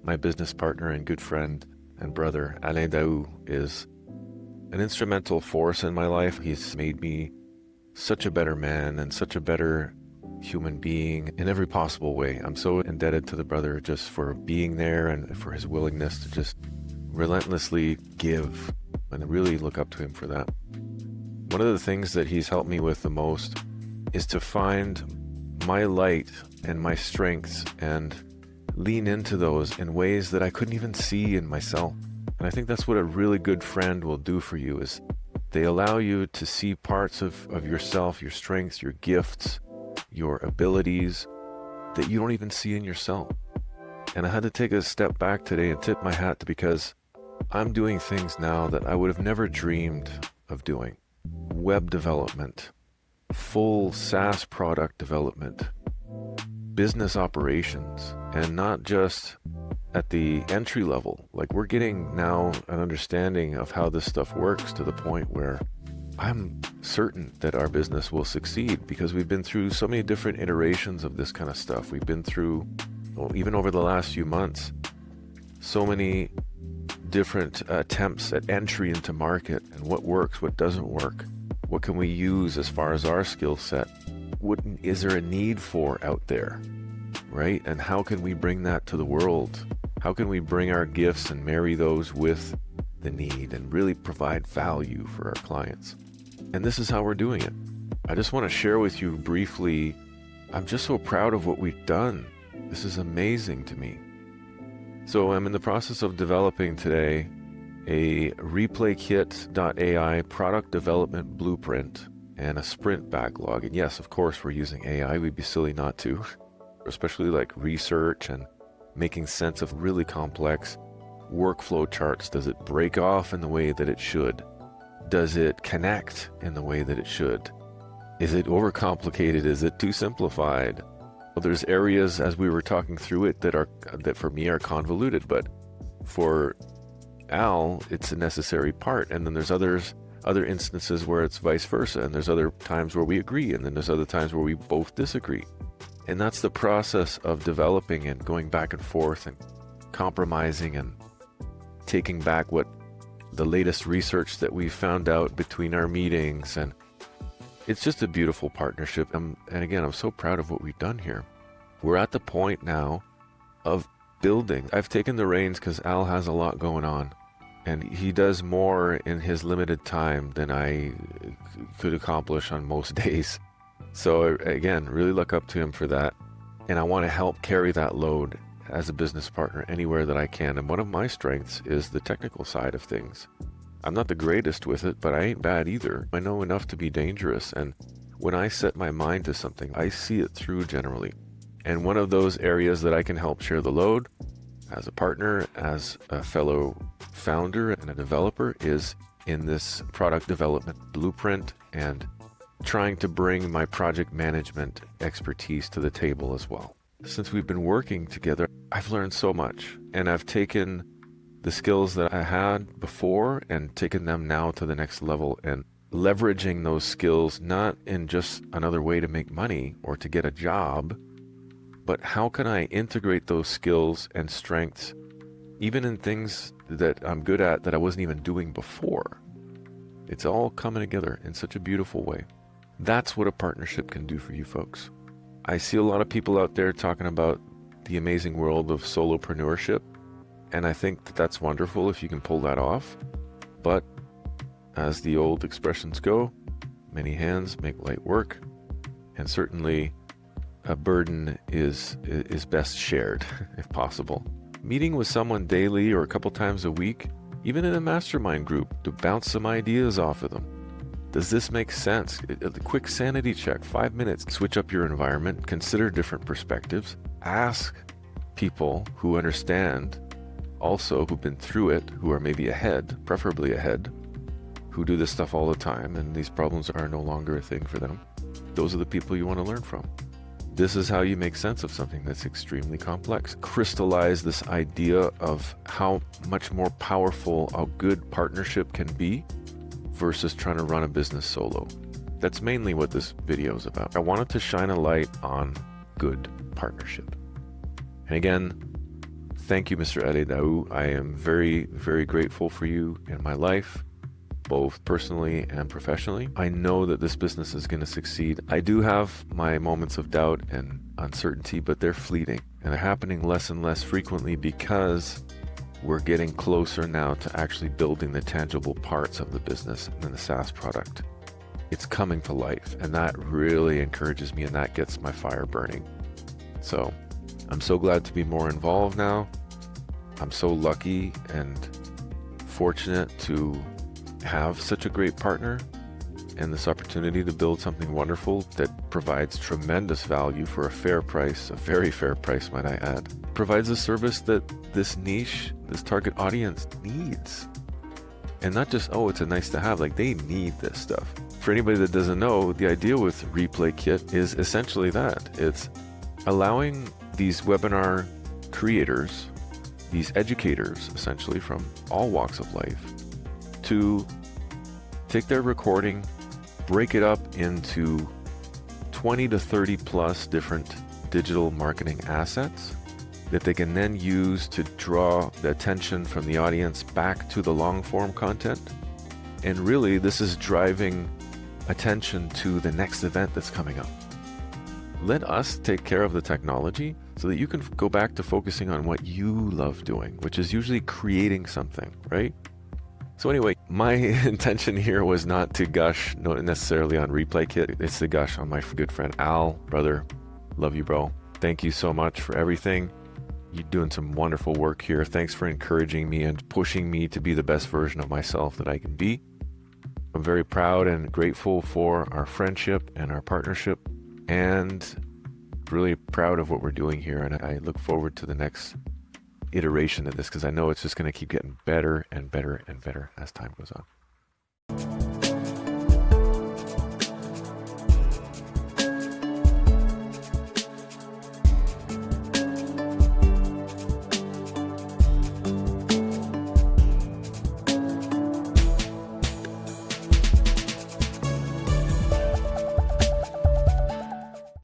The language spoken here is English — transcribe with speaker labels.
Speaker 1: My business partner and good friend and brother, Alain Daou, is an instrumental force in my life. He's made me such a better man and such a better human being in every possible way. I'm so indebted to the brother just for being there and for his willingness to just relentlessly give, and I really look up to him for that. One of the things that he's helped me with the most is to find my light and my strengths and lean into those in ways that I couldn't even see in myself. And I think that's what a really good friend will do for you, is they allow you to see parts of yourself, your strengths, your gifts, your abilities that you don't even see in yourself. And I had to take a step back today and tip my hat to, because I'm doing things now that I would have never dreamed of doing. Web development, full SaaS product development, business operations, and not just at the entry level. Like, we're getting now an understanding of how this stuff works to the point where I'm certain that our business will succeed, because we've been through so many different iterations of this kind of stuff. We've been through, even over the last few months, so many different attempts at entry into market, and what works, what doesn't work, what can we use as far as our skill set, what is there a need for out there, right? And how can we bring that to the world? How can we bring our gifts and marry those with the need and really provide value for our clients? And this is how we're doing it. I just want to share with you briefly, I'm just so proud of what we've done. This is amazing to me. So I'm in the process of developing today a ReplayKit.ai product development blueprint and a sprint backlog. And yes, of course, we're using AI. We'd be silly not to, especially like research and making sense of really complex workflow charts. Does it break off in the way that it should? Does it connect in the way that it should? Is it overcomplicated? Is it too simplified? Well, there's areas, as we were talking through it, that for me are convoluted, but for Al, it's a necessary part. And then there's other instances where it's vice versa, and there's other times where we agree, and then there's other times where we both disagree. And that's the process of developing and going back and forth and compromising and taking back what the latest research that we found out between our meetings. And it's just a beautiful partnership. And again, I'm so proud of what we've done here. We're at the point now of building. I've taken the reins because Al has a lot going on, and he does more in his limited time than I could accomplish on most days. So again, really look up to him for that. And I want to help carry that load as a business partner anywhere that I can. And one of my strengths is the technical side of things. I'm not the greatest with it, but I ain't bad either. I know enough to be dangerous. And when I set my mind to something, I see it through generally. And one of those areas that I can help share the load as a partner, as a fellow founder and a developer, is in this product development blueprint and trying to bring my project management expertise to the table as well. Since we've been working together, I've learned so much, and I've taken the skills that I had before and taken them now to the next level, and leveraging those skills not in just another way to make money or to get a job, but how can I integrate those skills and strengths even in things that I'm good at that I wasn't even doing before. It's all coming together in such a beautiful way. That's what a partnership can do for you folks. I see a lot of people out there talking about the amazing world of solopreneurship, and I think that that's wonderful if you can pull that off. But as the old expressions go, many hands make light work, and certainly a burden is best shared if possible. Meeting with someone daily or a couple times a week, even in a mastermind group, to bounce some ideas off of them. Does this make sense? A quick sanity check, 5 minutes. Switch up your environment, consider different perspectives, ask people who understand, also who've been through it, who are maybe ahead, preferably ahead, who do this stuff all the time and these problems are no longer a thing for them. Those are the people you want to learn from. This is how you make sense of something that's extremely complex. Crystallize this idea of how much more powerful a good partnership can be versus trying to run a business solo. That's mainly what this video is about. I wanted to shine a light on good partnership. And again, thank you, Mr. Aledaou. I am very, very grateful for you in my life, both personally and professionally. I know that this business is going to succeed. I do have my moments of doubt and uncertainty, but they're fleeting, and they're happening less and less frequently because we're getting closer now to actually building the tangible parts of the business and the SaaS product. It's coming to life, and that really encourages me, and that gets my fire burning. So I'm so glad to be more involved now. I'm so lucky and fortunate to have such a great partner and this opportunity to build something wonderful that provides tremendous value for a fair price, a very fair price, might I add. Provides a service that this niche, this target audience needs. And not just, oh, it's a nice to have, like they need this stuff. For anybody that doesn't know, the idea with ReplayKit is essentially that. It's allowing these webinar creators, these educators, essentially from all walks of life, to take their recording, break it up into 20 to 30 plus different digital marketing assets that they can then use to draw the attention from the audience back to the long form content. And really, this is driving attention to the next event that's coming up. Let us take care of the technology so that you can go back to focusing on what you love doing, which is usually creating something, right? So anyway, my intention here was not to gush not necessarily on ReplayKit. It's to gush on my good friend Al. Brother, love you, bro. Thank you so much for everything. You're doing some wonderful work here. Thanks for encouraging me and pushing me to be the best version of myself that I can be. I'm very proud and grateful for our friendship and our partnership, and really proud of what we're doing here. And I look forward to the next iteration of this, because I know it's just going to keep getting better and better and better as time goes on.